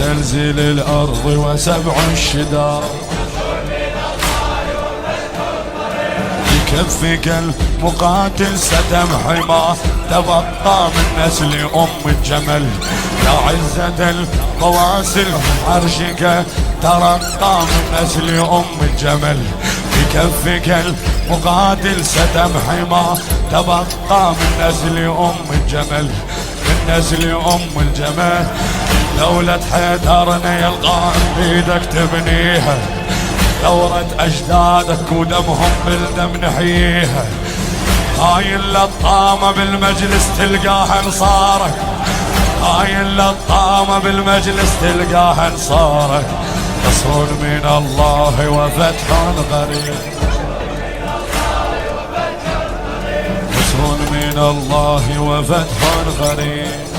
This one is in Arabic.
وزلزل الأرض وسبع الشدار. يكفك المقاتل ستم حماه تبقى من نسل أم الجمل. يا عزة القواسل عرشك ترقى من نسل أم الجمل. يكفك المقاتل ستم حماه تبقى من نسل أم الجمل. من نسل أم الجمل. دولة حيدرنا يلقان بيدك تبنيها. ثورة أجدادك ودمهم بالدم نحييها. هاي اللطامة بالمجلس تلقاها انصارك. هاي اللطامة بالمجلس تلقاها انصارك. نصر من الله وفتح قريب. نصر من الله وفتح قريب.